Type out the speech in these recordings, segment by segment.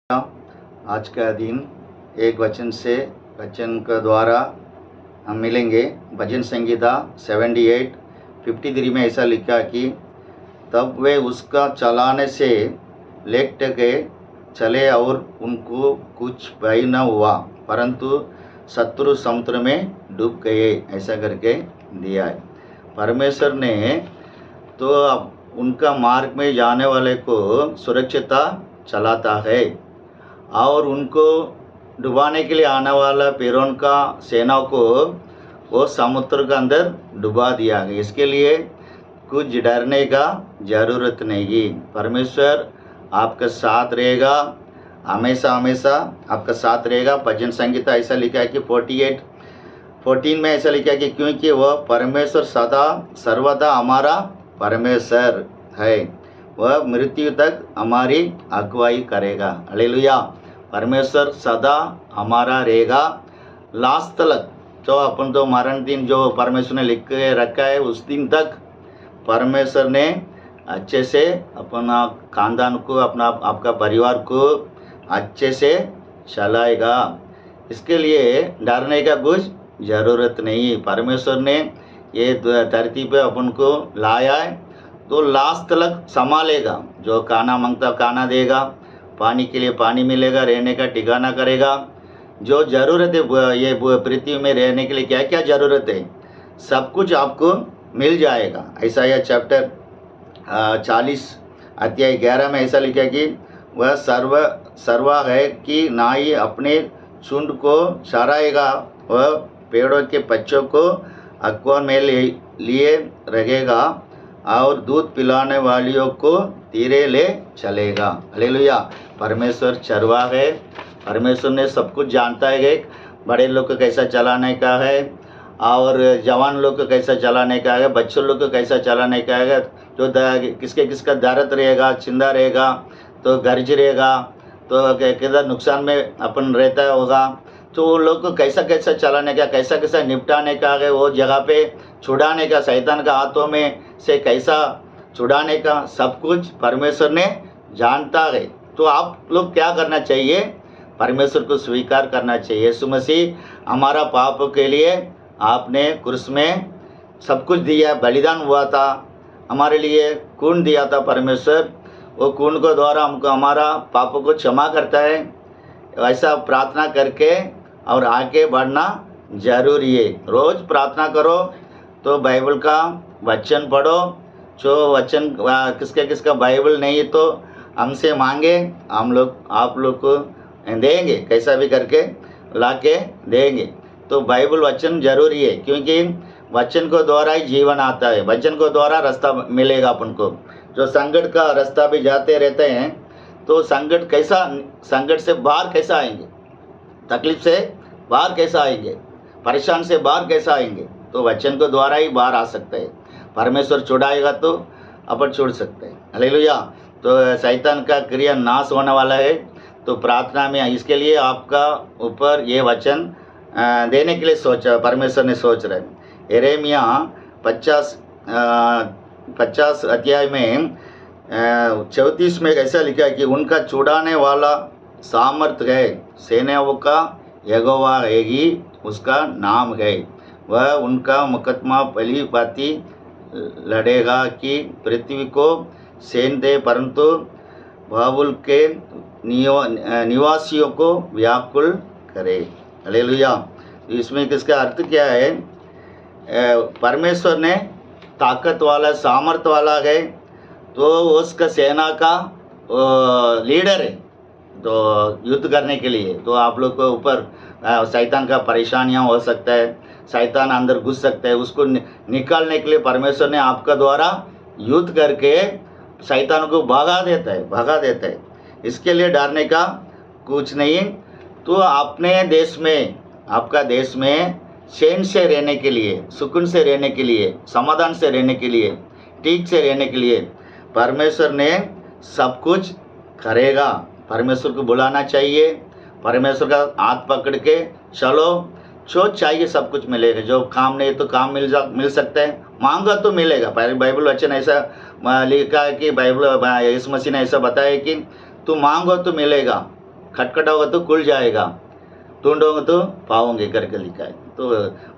आज का दिन एक वचन से वचन के द्वारा हम मिलेंगे। भजन संगीता 78:53 में ऐसा लिखा कि तब वे उसका चलाने से लेट गए चले और उनको कुछ भय न हुआ, परंतु शत्रु समुद्र में डूब गए, ऐसा करके दिया है। परमेश्वर ने तो उनका मार्ग में जाने वाले को सुरक्षिता चलाता है और उनको डुबाने के लिए आने वाला फिरौन का सेना को वो समुद्र के अंदर डुबा दिया गया। इसके लिए कुछ डरने का ज़रूरत नहीं। परमेश्वर आपका साथ रहेगा, हमेशा हमेशा आपका साथ रहेगा। भजन संगीता ऐसा लिखा है कि 48:14 में ऐसा लिखा है कि क्योंकि वह परमेश्वर सदा सर्वदा हमारा परमेश्वर है, वह मृत्यु तक हमारी अगुवाई करेगा। हालेलुया। परमेश्वर सदा हमारा रहेगा लास्ट तक। तो अपन तो मरण दिन जो परमेश्वर ने लिख के रखा है उस दिन तक परमेश्वर ने अच्छे से अपना खानदान को, अपना आपका परिवार को अच्छे से चलाएगा। इसके लिए डरने का कुछ ज़रूरत नहीं। परमेश्वर ने ये धरती पे अपन को लाया है तो लास्ट तक संभालेगा। जो खाना मांगता खाना देगा, पानी के लिए पानी मिलेगा, रहने का ठिकाना करेगा। जो ज़रूरत है ये पृथ्वी में रहने के लिए क्या क्या ज़रूरत है सब कुछ आपको मिल जाएगा। यशायाह चैप्टर 40:11 में ऐसा लिखा कि वह सर्वा है कि नाई अपने झुंड को चराएगा, वह पेड़ों के बच्चों को अगवा में लिए रहेगा और दूध पिलाने वालियों को तीरे ले चलेगा। हालेलुया। परमेश्वर चरवा है। परमेश्वर ने सब कुछ जानता है। बड़े लोग को कैसा चलाने का है और जवान लोग को कैसा चलाने का है, बच्चों लोग को कैसा चलाने का है। जो किसका दर्द रहेगा, चिंता रहेगा, तो गर्ज रहेगा, तो किधर नुकसान में अपन रहता होगा, तो वो लोग को कैसा कैसा चलाने का, कैसा कैसा निपटाने का है, वो जगह पे छुड़ाने का, शैतान का हाथों में से कैसा छुड़ाने का, सब कुछ परमेश्वर ने जानता है। तो आप लोग क्या करना चाहिए? परमेश्वर को स्वीकार करना चाहिए। यीशु मसीह हमारा पाप के लिए आपने क्रूस में सब कुछ दिया, बलिदान हुआ था, हमारे लिए खून दिया था परमेश्वर। वो खून को द्वारा हमको हमारा पापों को क्षमा करता है। ऐसा प्रार्थना करके और आगे बढ़ना जरूरी है। रोज़ प्रार्थना करो, तो बाइबल का वचन पढ़ो। जो वचन किसका बाइबल नहीं तो हमसे मांगे, हम लोग आप लोग को देंगे, कैसा भी करके ला के देंगे। तो बाइबल वचन जरूरी है, क्योंकि वचन को द्वारा ही जीवन आता है। वचन को द्वारा रास्ता मिलेगा अपन को। जो संकट का रास्ता भी जाते रहते हैं तो संकट से बाहर कैसा आएंगे, तकलीफ से बाहर कैसा आएंगे, परेशान से बाहर कैसा आएंगे? तो वचन को द्वारा ही बाहर आ सकते हैं। परमेश्वर छुड़ाएगा तो अपन छुड़ सकते हैं। हालेलुया। तो शैतान का क्रिया नाश होने वाला है। तो प्रार्थना में इसके लिए आपका ऊपर ये वचन देने के लिए परमेश्वर ने सोच रहे हैं। यिर्मयाह 50 अध्याय में 34 में ऐसा लिखा है कि उनका छुड़ाने वाला सामर्थ है, सेनाओं का यहोवा है ही उसका नाम है। वह उनका मुकदमा भली भांति लड़ेगा कि पृथ्वी को सेन दे, परंतु बाबुल के निवासियों को व्याकुल करे। हालेलुया। इसमें किसका अर्थ क्या है? परमेश्वर ने ताकत वाला, सामर्थ वाला है, तो उसका सेना का लीडर है, तो युद्ध करने के लिए। तो आप लोग को ऊपर शैतान का परेशानियां हो सकता है, शैतान अंदर घुस सकता है, उसको निकालने के लिए परमेश्वर ने आपका द्वारा युद्ध करके शैतान को भगा देता है। इसके लिए डरने का कुछ नहीं। तो अपने देश में, आपका देश में चैन से रहने के लिए, सुकून से रहने के लिए, समाधान से रहने के लिए, ठीक से रहने के लिए परमेश्वर ने सब कुछ करेगा। परमेश्वर को बुलाना चाहिए, परमेश्वर का हाथ पकड़ के चलो, जो चाहिए सब कुछ मिलेगा। जो काम नहीं तो काम मिल सकता है, मांगा तो मिलेगा। बाइबल वचन ऐसा लिखा है कि बाइबल यीशु मसीह ने ऐसा बताया कि तू मांगो तो मिलेगा, खटखटाओगे तो खुल जाएगा, ढूंढोगे तो पाओगे करके लिखा है। तो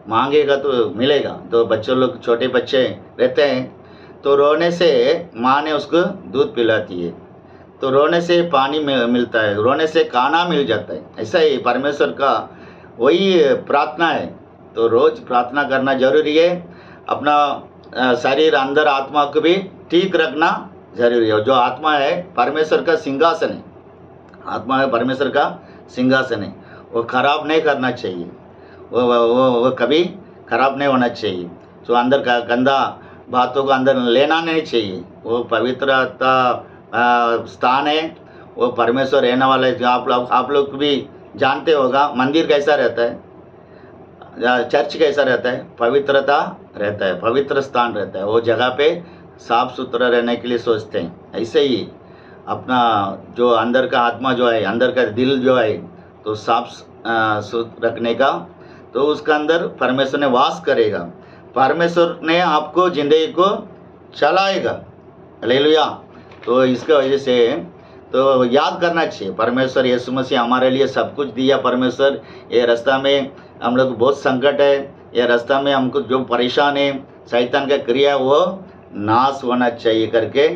मांगेगा तो मिलेगा। तो बच्चों लोग, छोटे बच्चे रहते हैं, तो रोने से माँ ने उसको दूध पिलाती है, तो रोने से पानी मिलता है, रोने से खाना मिल जाता है। ऐसा ही परमेश्वर का वही प्रार्थना है। तो रोज प्रार्थना करना जरूरी है। अपना शरीर, अंदर आत्मा को भी ठीक रखना जरूरी है। जो आत्मा है परमेश्वर का सिंहासन है, आत्मा है परमेश्वर का सिंहासन है, वो खराब नहीं करना चाहिए, वो कभी खराब नहीं होना चाहिए। तो अंदर का गंदा बातों को अंदर लेना नहीं चाहिए। वो पवित्रता स्थान है, वो परमेश्वर रहने वाला है। आप लोग भी जानते होगा मंदिर कैसा रहता है, चर्च कैसा रहता है, पवित्रता रहता है, पवित्र स्थान रहता है। वो जगह पे साफ सुथरा रहने के लिए सोचते हैं। ऐसे ही अपना जो अंदर का आत्मा जो है, अंदर का दिल जो है, तो साफ सुथरा रखने का, तो उसका अंदर परमेश्वर ने वास करेगा, परमेश्वर ने आपको जिंदगी को चलाएगा। हालेलुया। तो इसका वजह से तो याद करना चाहिए, परमेश्वर यीशु मसीह हमारे लिए सब कुछ दिया। परमेश्वर, ये रास्ता में हम लोग बहुत संकट है, ये रास्ता में हमको जो परेशान है, शैतान का क्रिया वो नाश होना चाहिए करके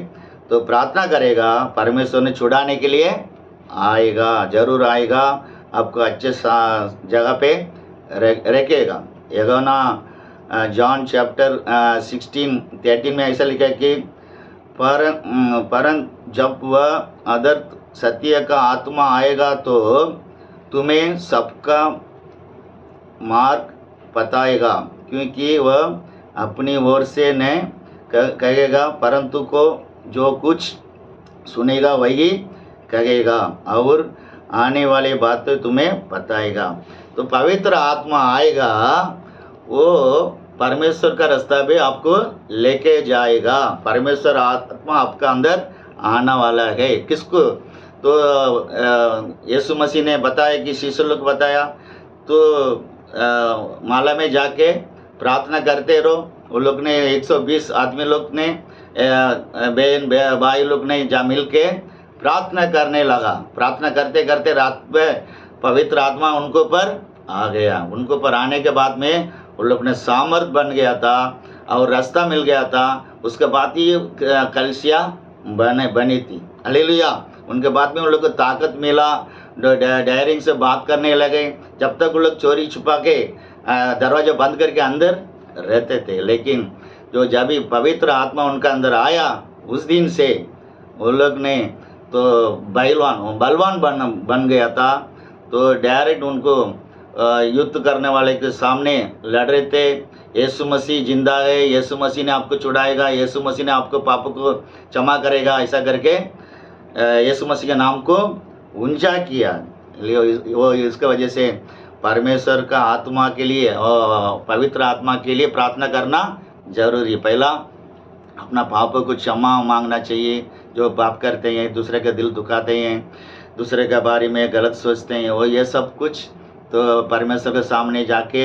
तो प्रार्थना करेगा। परमेश्वर ने छुड़ाने के लिए आएगा, जरूर आएगा, आपको अच्छे जगह पे रखेगा। यूहन्ना जॉन चैप्टर 16:13 में ऐसा लिखा है कि परंतु जब वह अदर सत्य का आत्मा आएगा तो तुम्हें सबका मार्ग बताएगा, क्योंकि वह अपनी ओर से न कहेगा, परंतु को जो कुछ सुनेगा वही कहेगा और आने वाली बातें तुम्हें बताएगा। तो पवित्र आत्मा आएगा, वो परमेश्वर का रास्ता भी आपको लेके जाएगा। परमेश्वर आत्मा आपका अंदर आना वाला है। किसको? तो यीशु मसीह ने बताया कि शिष्य लोग बताया, तो माला में जाके प्रार्थना करते रहो। वो लोग ने 120 आदमी लोग ने, बहन भाई लोग ने जा मिल के प्रार्थना करने लगा। प्रार्थना करते करते रात में पवित्र आत्मा उनको पर आ गया। उनको पर आने के बाद में उन लोग ने सामर्थ बन गया था और रास्ता मिल गया था। उसके बाद ही कलिसिया बनी थी। हालेलुया। उनके बाद में उन लोग को ताकत मिला, डायरिंग से बात करने लगे। जब तक वो लोग चोरी छुपा के दरवाजा बंद करके अंदर रहते थे, लेकिन जो जब भी पवित्र आत्मा उनका अंदर आया, उस दिन से वो लोग ने तो बलवान बन गया था। तो डायरेक्ट उनको युद्ध करने वाले के सामने लड़ रहे थे। यीशु मसीह जिंदा है, यीशु मसीह ने आपको छुड़ाएगा, यीशु मसीह ने आपको पाप को क्षमा करेगा, ऐसा करके यीशु मसीह के नाम को ऊंचा किया। वो इसके वजह से परमेश्वर का आत्मा के लिए और पवित्र आत्मा के लिए प्रार्थना करना जरूरी। पहला अपना पापों को क्षमा मांगना चाहिए। जो पाप करते हैं, दूसरे का दिल दुखाते हैं, दूसरे के बारे में गलत सोचते हैं, वो ये सब कुछ तो परमेश्वर के सामने जाके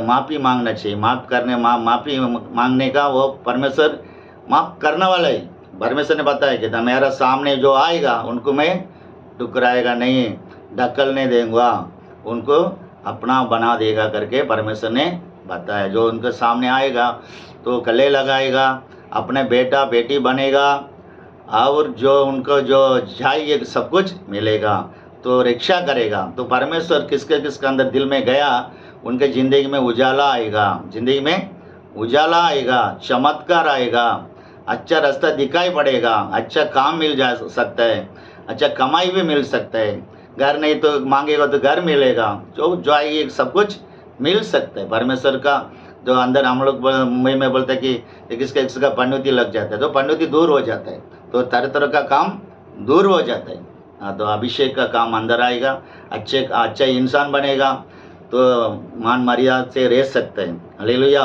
माफ़ी मांगना चाहिए। माफ़ी मांगने का वो परमेश्वर माफ़ करने वाला है। परमेश्वर ने बताया कि मेरा सामने जो आएगा उनको मैं ठुकराएगा नहीं, ढकल नहीं देगा, उनको अपना बना देगा करके परमेश्वर ने बताया। जो उनके सामने आएगा तो गले लगाएगा, अपने बेटा बेटी बनेगा और जो उनको जो चाहिए सब कुछ मिलेगा, तो रक्षा करेगा। तो परमेश्वर किसके अंदर दिल में गया, उनके ज़िंदगी में उजाला आएगा, ज़िंदगी में उजाला आएगा, चमत्कार आएगा, अच्छा रास्ता दिखाई पड़ेगा, अच्छा काम मिल जा सकता है, अच्छा कमाई भी मिल सकता है। घर नहीं तो मांगेगा तो घर मिलेगा, जो आएगी सब कुछ मिल सकता है। परमेश्वर का जो अंदर हम लोग मुंबई में बोलते हैं कि किसका पन्नुती लग जाता है, तो पन्नुती दूर हो जाता है, तो तरह तरह का काम दूर हो जाता है। तो अभिषेक का काम अंदर आएगा, अच्छा इंसान बनेगा, तो मान मर्यादा से रह सकते हैं। हालेलुया।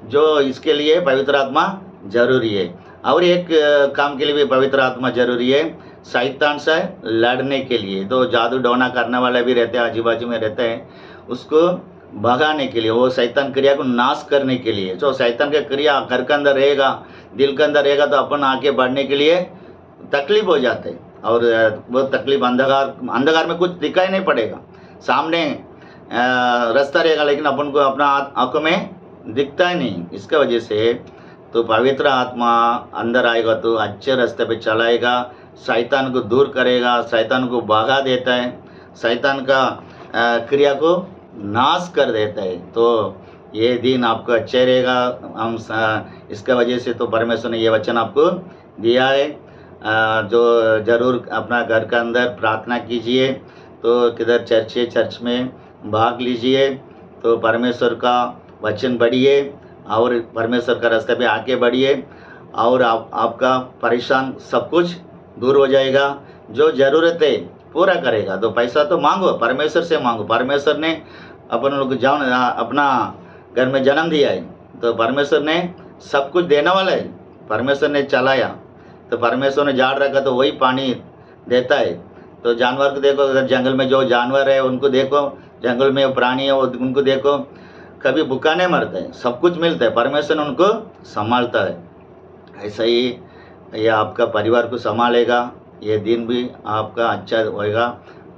जो इसके लिए पवित्र आत्मा जरूरी है। और एक काम के लिए भी पवित्र आत्मा जरूरी है, शैतान से लड़ने के लिए। तो जादू टोना करने वाले भी रहते हैं, आजू बाजू में रहते हैं, उसको भगाने के लिए, वो शैतान क्रिया को नाश करने के लिए। जो शैतान का क्रिया घर के अंदर रहेगा, दिल के अंदर रहेगा, तो अपन आगे बढ़ने के लिए तकलीफ हो जाते हैं। और वो तकलीफ अंधकार में कुछ दिखाई नहीं पड़ेगा, सामने रास्ता रहेगा लेकिन अपन को अपना आंखों में दिखता ही नहीं। इसका वजह से तो पवित्र आत्मा अंदर आएगा तो अच्छे रास्ते पे चलाएगा, शैतान को दूर करेगा, शैतान को भगा देता है, शैतान का क्रिया को नाश कर देता है। तो ये दिन आपको अच्छा रहेगा। हम इसका वजह से तो परमेश्वर ने ये वचन आपको दिया है। जो ज़रूर अपना घर का अंदर प्रार्थना कीजिए, तो किधर चर्च है, चर्च में भाग लीजिए, तो परमेश्वर का वचन पढ़िए और परमेश्वर का रास्ते पे आगे बढ़िए और आपका परेशान सब कुछ दूर हो जाएगा। जो ज़रूरत है पूरा करेगा। तो पैसा तो मांगो, परमेश्वर से मांगो। परमेश्वर ने अपन लोग को अपना घर में जन्म दिया है, तो परमेश्वर ने सब कुछ देने वाला है। परमेश्वर ने चलाया तो परमेश्वर ने झाड़ रखा तो वही पानी देता है। तो जानवर को देखो, अगर जंगल में जो जानवर है उनको देखो, जंगल में प्राणी है उनको देखो, कभी भूखा नहीं मरता है, सब कुछ मिलता है, परमेश्वर उनको संभालता है। ऐसा ही ये आपका परिवार को संभालेगा। ये दिन भी आपका अच्छा होएगा।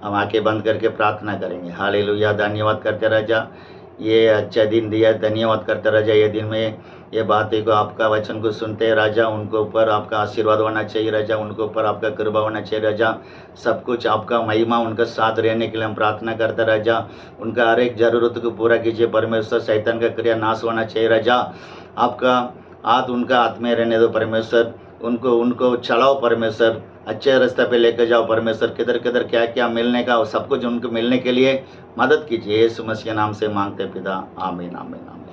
हम आंखें बंद करके प्रार्थना करेंगे। हालेलुया, धन्यवाद करते राजा, ये अच्छा दिन दिया, धन्यवाद करते राजा। ये दिन में ये बातें को आपका वचन को सुनते हैं राजा, उनको ऊपर आपका आशीर्वाद होना चाहिए राजा, उनको ऊपर आपका कृपा होना चाहिए राजा। सब कुछ आपका महिमा उनका साथ रहने के लिए हम प्रार्थना करते राजा। उनका हर एक ज़रूरत को पूरा कीजिए परमेश्वर। शैतान का क्रिया नाश होना चाहिए राजा। आपका हाथ उनका हाथ में रहने दो परमेश्वर। उनको चलाओ परमेश्वर, अच्छे रास्ते पे लेकर जाओ परमेश्वर। किधर किधर क्या क्या मिलने का सब कुछ उनको मिलने के लिए मदद कीजिए। यीशु मसीह के नाम से मांगते पिता, आमीन आमीन आमीन।